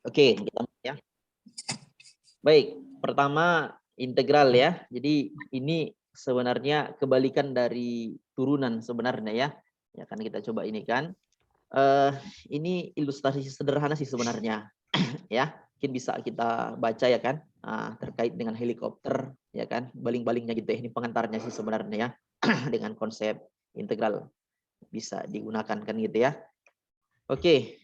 Oke, kita ya. Baik, pertama integral ya. Jadi ini sebenarnya kebalikan dari turunan sebenarnya ya. Ya kan kita coba ini kan. Ini ilustrasi sederhana sih sebenarnya ya. Mungkin bisa kita baca ya kan. Terkait dengan helikopter ya kan. Baling-balingnya gitu ya. Ini pengantarnya sih sebenarnya ya. Dengan konsep integral bisa digunakan kan gitu ya. Oke,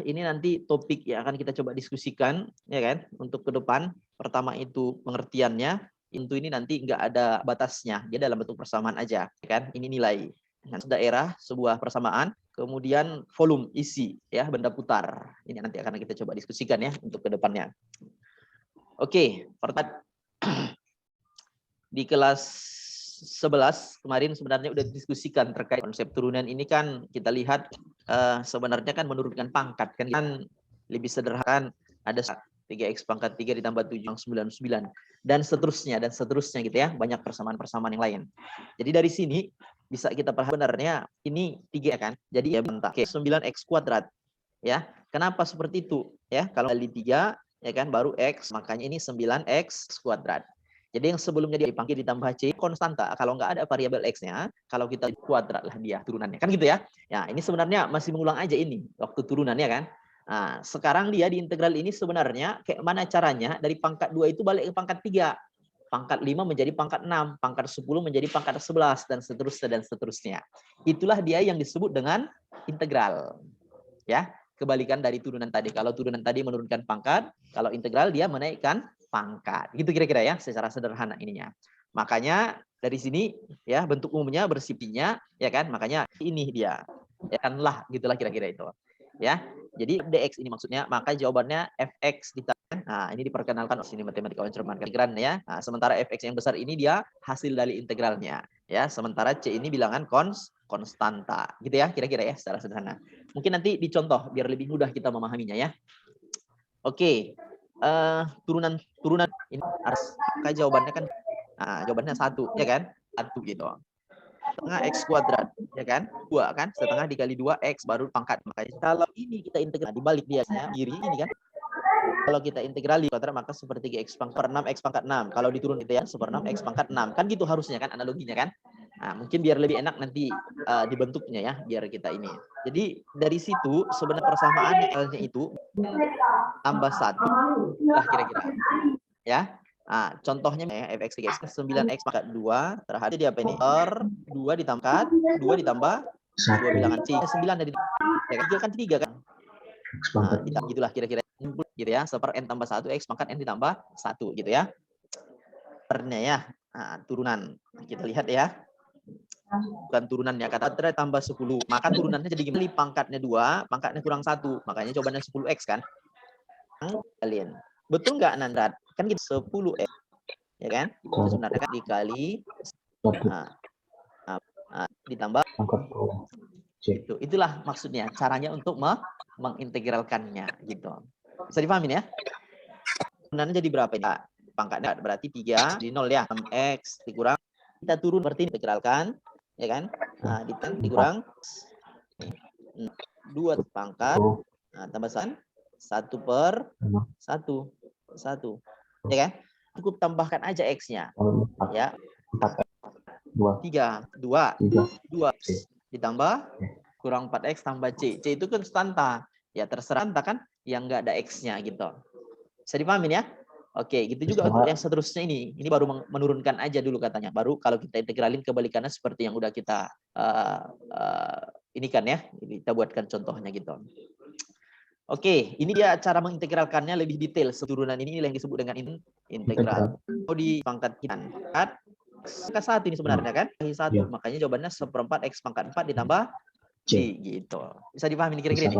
ini nanti topik yang akan kita coba diskusikan, ya kan, untuk ke depan. Pertama itu pengertiannya, itu ini nanti nggak ada batasnya, dia dalam bentuk persamaan aja, ya kan. Ini nilai daerah, sebuah persamaan, kemudian volume, isi, ya, benda putar. Ini nanti akan kita coba diskusikan ya untuk ke depannya. Oke, pertama di kelas 11 kemarin sebenarnya udah diskusikan terkait konsep turunan ini kan kita lihat sebenarnya kan menurunkan pangkat kan lebih sederhana ada 3x pangkat 3 ditambah 7 yang 99 dan seterusnya gitu ya, banyak persamaan-persamaan yang lain. Jadi dari sini bisa kita perhatikan sebenarnya ini 3 kan. Jadi ya bentar 9x kuadrat ya. Kenapa seperti itu ya? Kalau kali 3 ya kan baru x, makanya ini 9x kuadrat. Jadi yang sebelumnya dia dipanggil ditambah C konstanta. Kalau nggak ada variabel X-nya, kalau kita kuadrat lah dia turunannya. Kan gitu ya. Ya, ini sebenarnya masih mengulang aja ini waktu turunannya kan. Nah, sekarang dia di integral ini sebenarnya kayak mana caranya dari pangkat 2 itu balik ke pangkat 3. Pangkat 5 menjadi pangkat 6, pangkat 10 menjadi pangkat 11 dan seterusnya. Itulah dia yang disebut dengan integral. Ya, kebalikan dari turunan tadi. Kalau turunan tadi menurunkan pangkat, kalau integral dia menaikkan pangkat. Gitu kira-kira ya, secara sederhana ininya. Makanya dari sini ya bentuk umumnya bersifatnya ya kan, makanya ini dia. Ya kan lah gitulah kira-kira itu. Ya. Jadi dx ini maksudnya, maka jawabannya fx ditambah. Nah, ini diperkenalkan di sini matematika instrumen integran ya. Nah, sementara fx yang besar ini dia hasil dari integralnya ya. Sementara c ini bilangan konstanta. Gitu ya kira-kira ya secara sederhana. Mungkin nanti dicontoh biar lebih mudah kita memahaminya ya. Oke, turunan ini harus jawabannya kan, jawabannya 1 ya kan, 1 gitu. Setengah x kuadrat ya kan, 2 kan, setengah dikali 2 x baru pangkat. Makanya kalau ini kita integral dibalik biasanya kiri ini kan, kalau kita integral di kuadrat maka seperti x pangkat 6 x pangkat 6. Kalau diturun itu ya 1/6 x pangkat 6 kan gitu harusnya kan analoginya kan. Nah, mungkin biar lebih enak nanti dibentuknya ya, biar kita ini. Jadi dari situ sebenarnya persamaannya itu tambah 1 lah kira-kira. Ya. Nah, contohnya ya fx 3x 9x pangkat 2 terhadap dia apa ini? Per 2 ditambah 2 ditambah 2 bilangan c 9 dari ya, 3 kan 3 kan. Nah, gitulah kira-kira gitu ya. Seper n tambah 1 x pangkat n ditambah 1 gitu ya. Pernya ya. Nah, turunan. Kita lihat ya. Bukan turunannya, kata tambah 10. Maka turunannya jadi gimana? Pangkatnya 2, pangkatnya kurang 1. Makanya jawabannya 10x kan. Kalian. Betul nggak Nandrat? Kan gitu 10x. Ya kan? Itu sebenarnya kan dikali ditambah itu. Itulah maksudnya caranya untuk mengintegralkannya gitu. Bisa dipahamin ya? Turunannya jadi berapa ini? Pangkatnya berarti 3 di 0 ya. 6x dikurang kita turun berarti integralkan ya kan? Nah, dikurang 2 pangkat tambah 1 1 ya kan? Cukup tambahkan aja x-nya ya. 3 ditambah kurang 4x tambah c. C itu konstanta. Ya terserah kan yang enggak ada x-nya gitu. Bisa dipahamin ya? Oke, gitu juga untuk yang seterusnya ini. Ini baru menurunkan aja dulu katanya. Baru kalau kita integralin kebalikannya seperti yang udah kita ini kan ya. Kita buatkan contohnya gitu. Oke, ini dia cara mengintegralkannya lebih detail. Turunan ini yang disebut dengan integral. Di pangkat kitan. Angka 1 ini sebenarnya kan? 1. Ya. Makanya jawabannya 1/4 x pangkat 4 ditambah c gitu. Bisa dipahami kira-kira ini?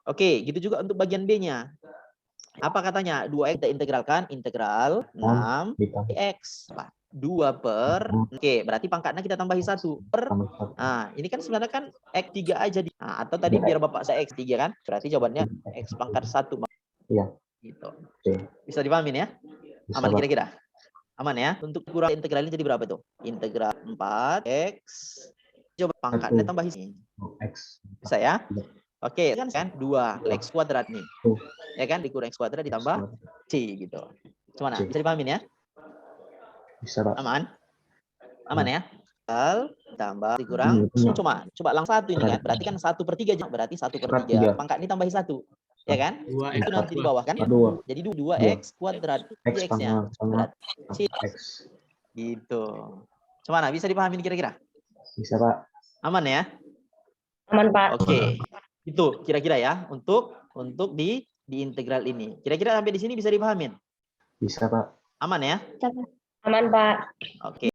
Oke, gitu juga untuk bagian B-nya. Apa katanya? 2x kita integralkan, integral 6 x. 2 per, oke, berarti pangkatnya kita tambahi 1 per. Nah, ini kan sebenarnya kan x3 aja. Atau tadi biar Bapak saya x3 kan? Berarti jawabannya x pangkat 1. Iya. Gitu. Bisa dipahamin ya? Aman kira-kira? Aman ya? Untuk kurang integralnya jadi berapa itu? Integral 4x. Coba pangkatnya tambah sini. X. Bisa ya? Oke, kan 2 X kuadrat nih. Ya kan, dikurang X kuadrat ditambah C gitu. Gimana? Bisa dipahamin ya? Bisa, Pak. Aman? Aman ya? Tambah dikurang. Coba langsung 1 ini kan. Berarti kan 1/3 aja. Berarti 1/3. Pangkat ini tambahi 1. Ya kan? 2X Itu nanti di bawah kan? 2. Jadi 2X kuadrat. X X-nya. sama Berarti X. gitu. Gimana? Bisa dipahami kira-kira? Bisa, Pak. Aman ya? Aman, Pak. Oke. Itu kira-kira ya untuk di integral ini. Kira-kira sampai di sini bisa dipahamin? Bisa, Pak. Aman ya? Aman, Pak. Oke.